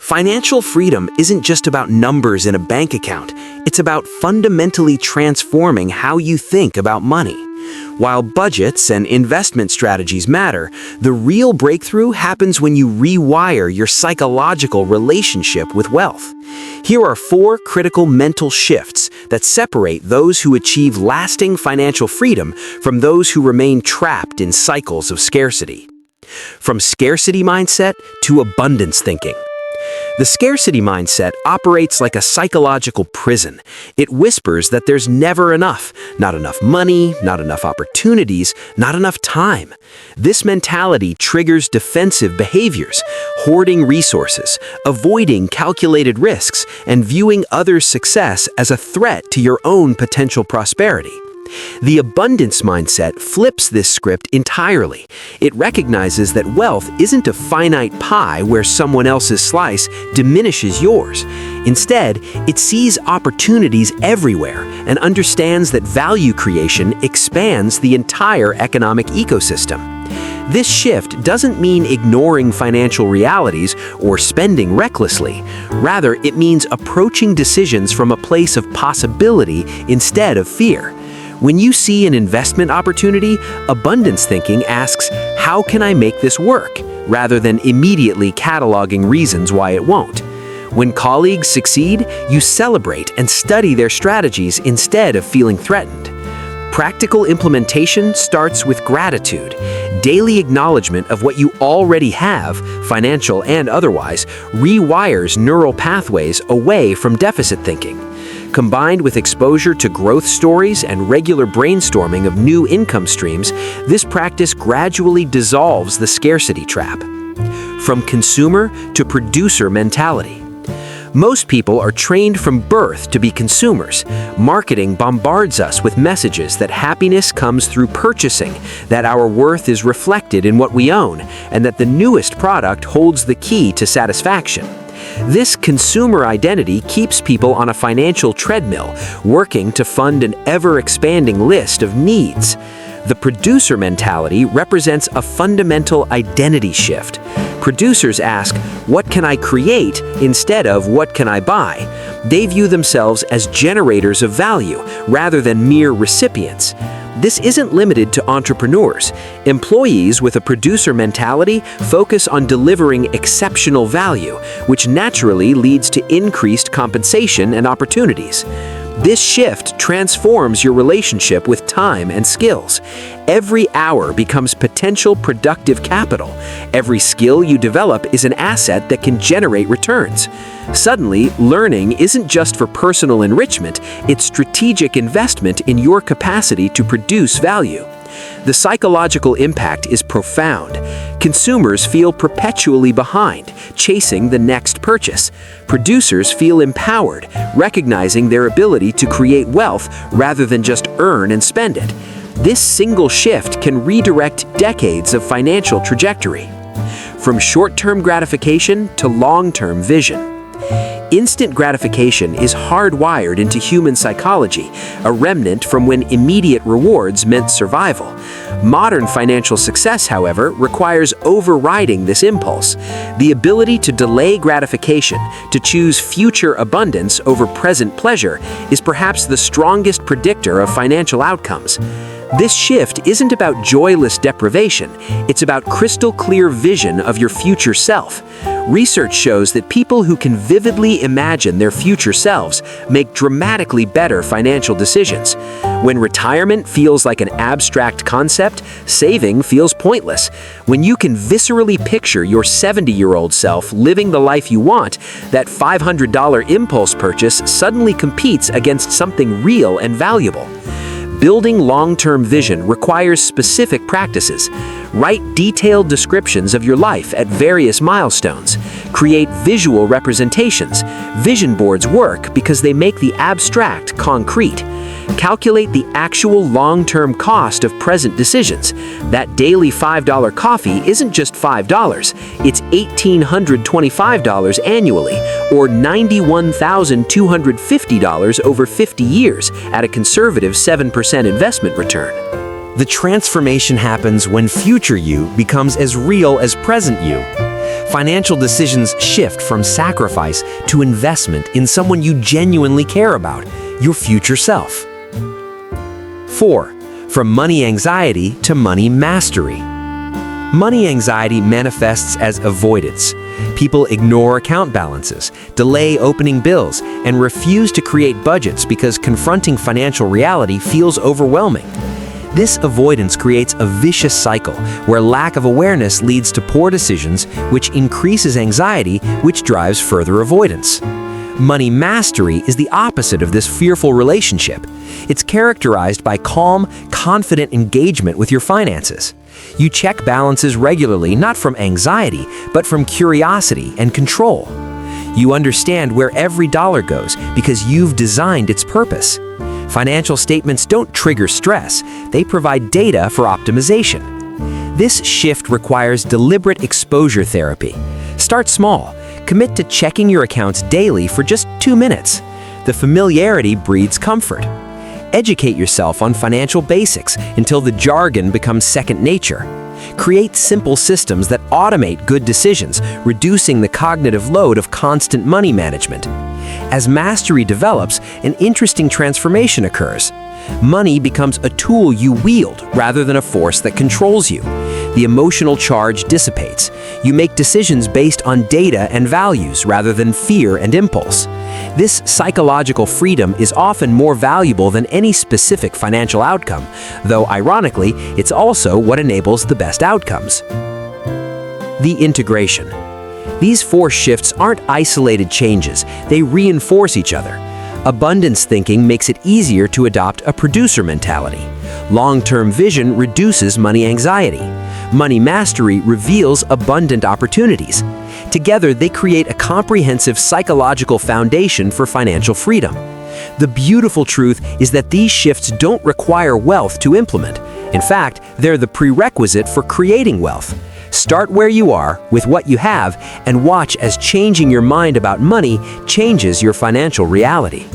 Financial freedom isn't just about numbers in a bank account. It's about fundamentally transforming how you think about money. While budgets and investment strategies matter, the real breakthrough happens when you rewire your psychological relationship with wealth. Here are 4 critical mental shifts that separate those who achieve lasting financial freedom from those who remain trapped in cycles of scarcity. From scarcity mindset to abundance thinking. The scarcity mindset operates like a psychological prison. It whispers that there's never enough. Not enough money, not enough opportunities, not enough time. This mentality triggers defensive behaviors, hoarding resources, avoiding calculated risks, and viewing others' success as a threat to your own potential prosperity. The abundance mindset flips this script entirely. It recognizes that wealth isn't a finite pie where someone else's slice diminishes yours. Instead, it sees opportunities everywhere and understands that value creation expands the entire economic ecosystem. This shift doesn't mean ignoring financial realities or spending recklessly. Rather, it means approaching decisions from a place of possibility instead of fear. When you see an investment opportunity, abundance thinking asks, "How can I make this work?" rather than immediately cataloging reasons why it won't. When colleagues succeed, you celebrate and study their strategies instead of feeling threatened. Practical implementation starts with gratitude. Daily acknowledgement of what you already have, financial and otherwise, rewires neural pathways away from deficit thinking. Combined with exposure to growth stories and regular brainstorming of new income streams, this practice gradually dissolves the scarcity trap. From consumer to producer mentality. Most people are trained from birth to be consumers. Marketing bombards us with messages that happiness comes through purchasing, that our worth is reflected in what we own, and that the newest product holds the key to satisfaction. This consumer identity keeps people on a financial treadmill, working to fund an ever-expanding list of needs. The producer mentality represents a fundamental identity shift. Producers ask, "What can I create?" instead of "What can I buy?" They view themselves as generators of value rather than mere recipients. This isn't limited to entrepreneurs. Employees with a producer mentality focus on delivering exceptional value, which naturally leads to increased compensation and opportunities. This shift transforms your relationship with time and skills. Every hour becomes potential productive capital. Every skill you develop is an asset that can generate returns. Suddenly, learning isn't just for personal enrichment, it's strategic investment in your capacity to produce value. The psychological impact is profound. Consumers feel perpetually behind, chasing the next purchase. Producers feel empowered, recognizing their ability to create wealth rather than just earn and spend it. This single shift can redirect decades of financial trajectory. From short-term gratification to long-term vision. Instant gratification is hardwired into human psychology, a remnant from when immediate rewards meant survival. Modern financial success, however, requires overriding this impulse. The ability to delay gratification, to choose future abundance over present pleasure, is perhaps the strongest predictor of financial outcomes. This shift isn't about joyless deprivation, it's about crystal clear vision of your future self. Research shows that people who can vividly imagine their future selves make dramatically better financial decisions. When retirement feels like an abstract concept, saving feels pointless. When you can viscerally picture your 70-year-old self living the life you want, that $500 impulse purchase suddenly competes against something real and valuable. Building long-term vision requires specific practices. Write detailed descriptions of your life at various milestones. Create visual representations. Vision boards work because they make the abstract concrete. Calculate the actual long-term cost of present decisions. That daily $5 coffee isn't just $5, it's $1,825 annually, or $91,250 over 50 years at a conservative 7% investment return. The transformation happens when future you becomes as real as present you. Financial decisions shift from sacrifice to investment in someone you genuinely care about, your future self. 4. From money anxiety to money mastery. Money anxiety manifests as avoidance. People ignore account balances, delay opening bills, and refuse to create budgets because confronting financial reality feels overwhelming. This avoidance creates a vicious cycle where lack of awareness leads to poor decisions, which increases anxiety, which drives further avoidance. Money mastery is the opposite of this fearful relationship. It's characterized by calm, confident engagement with your finances. You check balances regularly, not from anxiety, but from curiosity and control. You understand where every dollar goes because you've designed its purpose. Financial statements don't trigger stress, they provide data for optimization. This shift requires deliberate exposure therapy. Start small. Commit to checking your accounts daily for just 2 minutes. The familiarity breeds comfort. Educate yourself on financial basics until the jargon becomes second nature. Create simple systems that automate good decisions, reducing the cognitive load of constant money management. As mastery develops, an interesting transformation occurs. Money becomes a tool you wield rather than a force that controls you. The emotional charge dissipates. You make decisions based on data and values rather than fear and impulse. This psychological freedom is often more valuable than any specific financial outcome, though ironically, it's also what enables the best outcomes. The integration. These 4 shifts aren't isolated changes, they reinforce each other. Abundance thinking makes it easier to adopt a producer mentality. Long-term vision reduces money anxiety. Money mastery reveals abundant opportunities. Together, they create a comprehensive psychological foundation for financial freedom. The beautiful truth is that these shifts don't require wealth to implement. In fact, they're the prerequisite for creating wealth. Start where you are, with what you have, and watch as changing your mind about money changes your financial reality.